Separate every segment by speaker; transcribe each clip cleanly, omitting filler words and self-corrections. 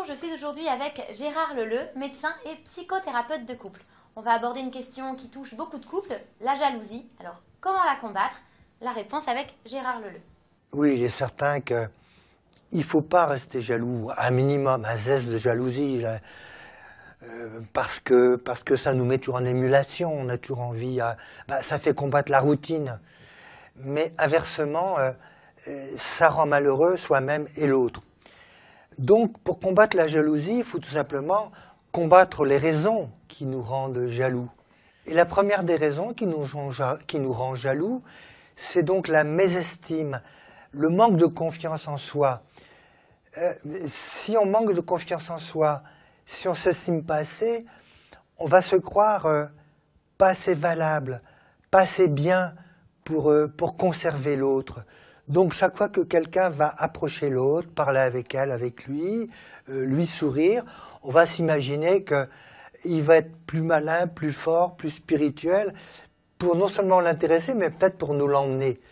Speaker 1: Bonjour, je suis aujourd'hui avec Gérard Leleu, médecin et psychothérapeute de couple. On va aborder une question qui touche beaucoup de couples, la jalousie. Alors, comment la combattre? La réponse avec Gérard Leleu.
Speaker 2: Oui, il est certain qu'il ne faut pas rester jaloux, un minimum, un zeste de jalousie, parce que ça nous met toujours en émulation, on a toujours envie, ça fait combattre la routine. Mais inversement, ça rend malheureux soi-même et l'autre. Donc, pour combattre la jalousie, il faut tout simplement combattre les raisons qui nous rendent jaloux. Et la première des raisons qui nous rend jaloux, c'est donc la mésestime, le manque de confiance en soi. Si on manque de confiance en soi, si on ne s'estime pas assez, on va se croire pas assez valable, pas assez bien pour conserver l'autre. Donc chaque fois que quelqu'un va approcher l'autre, parler avec elle, avec lui, lui sourire, on va s'imaginer qu'il va être plus malin, plus fort, plus spirituel, pour non seulement l'intéresser, mais peut-être pour nous l'emmener.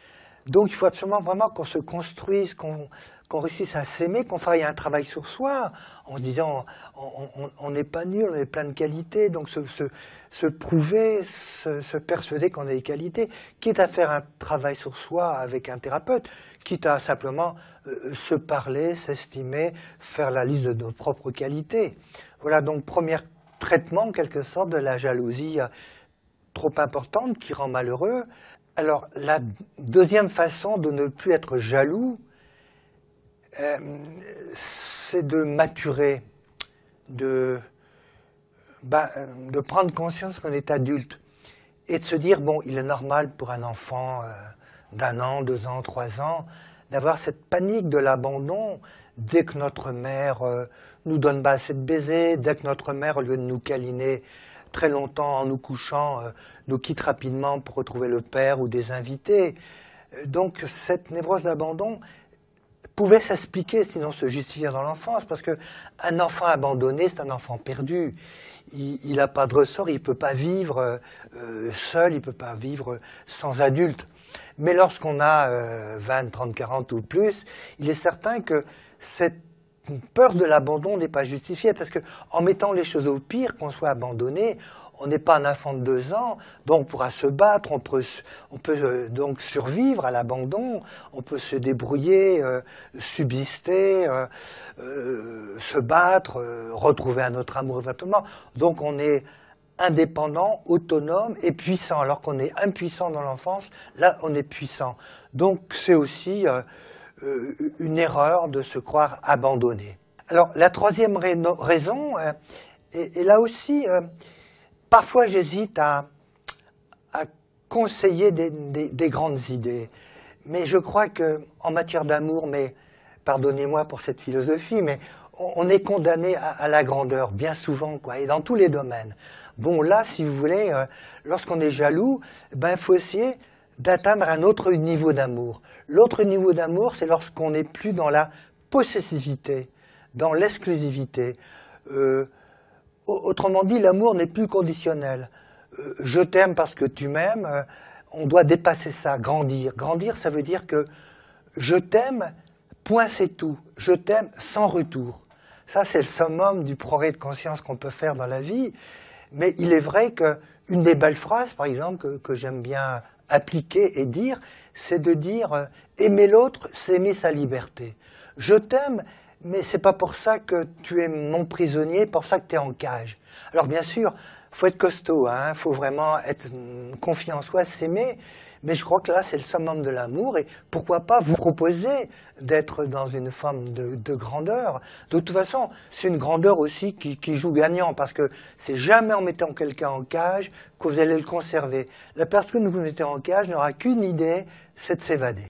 Speaker 2: Donc il faut absolument vraiment qu'on se construise, qu'on réussisse à s'aimer, qu'on fasse un travail sur soi, en se disant on n'est pas nul, on est plein de qualités, donc se prouver, se persuader qu'on a des qualités, quitte à faire un travail sur soi avec un thérapeute, quitte à simplement se parler, s'estimer, faire la liste de nos propres qualités. Voilà donc premier traitement en quelque sorte de la jalousie trop importante qui rend malheureux. Alors la deuxième façon de ne plus être jaloux, c'est de maturer, de prendre conscience qu'on est adulte et de se dire, bon, il est normal pour un enfant d'1 an, 2 ans, 3 ans, d'avoir cette panique de l'abandon dès que notre mère nous donne pas assez de baisers, dès que notre mère, au lieu de nous câliner très longtemps en nous couchant, nous quitte rapidement pour retrouver le père ou des invités. Donc cette névrose d'abandon pouvait s'expliquer, sinon se justifier dans l'enfance, parce qu'un enfant abandonné, c'est un enfant perdu. Il n'a pas de ressort, il ne peut pas vivre seul, il ne peut pas vivre sans adulte. Mais lorsqu'on a 20, 30, 40 ou plus, il est certain que cette peur de l'abandon n'est pas justifiée, parce qu'en mettant les choses au pire, qu'on soit abandonné, on n'est pas un enfant de 2 ans, donc on pourra se battre, on peut donc survivre à l'abandon, on peut se débrouiller, subsister, se battre, retrouver un autre amour éventuellement. Donc on est indépendant, autonome et puissant, alors qu'on est impuissant dans l'enfance, là on est puissant. Donc c'est aussi une erreur de se croire abandonné. Alors la troisième raison, et là aussi, parfois j'hésite à conseiller des grandes idées, mais je crois qu'en matière d'amour, mais pardonnez-moi pour cette philosophie, mais on est condamné à la grandeur, bien souvent, quoi, et dans tous les domaines. Bon, là, si vous voulez, lorsqu'on est jaloux, il faut essayer d'atteindre un autre niveau d'amour. L'autre niveau d'amour, c'est lorsqu'on n'est plus dans la possessivité, dans l'exclusivité. Autrement dit, l'amour n'est plus conditionnel. Je t'aime parce que tu m'aimes, on doit dépasser ça, grandir. Grandir, ça veut dire que je t'aime, point c'est tout. Je t'aime sans retour. Ça, c'est le summum du progrès de conscience qu'on peut faire dans la vie. Mais il est vrai qu'une des belles phrases, par exemple, que j'aime bien appliquer et dire, c'est de dire « aimer l'autre, c'est aimer sa liberté ». Je t'aime, mais c'est pas pour ça que tu es mon prisonnier, pour ça que tu es en cage. Alors bien sûr, il faut être costaud, hein, faut vraiment être confiant en soi, s'aimer, mais je crois que là c'est le summum de l'amour et pourquoi pas vous proposer d'être dans une forme de grandeur. De toute façon, c'est une grandeur aussi qui joue gagnant, parce que c'est jamais en mettant quelqu'un en cage que vous allez le conserver. La personne que vous mettez en cage n'aura qu'une idée, c'est de s'évader.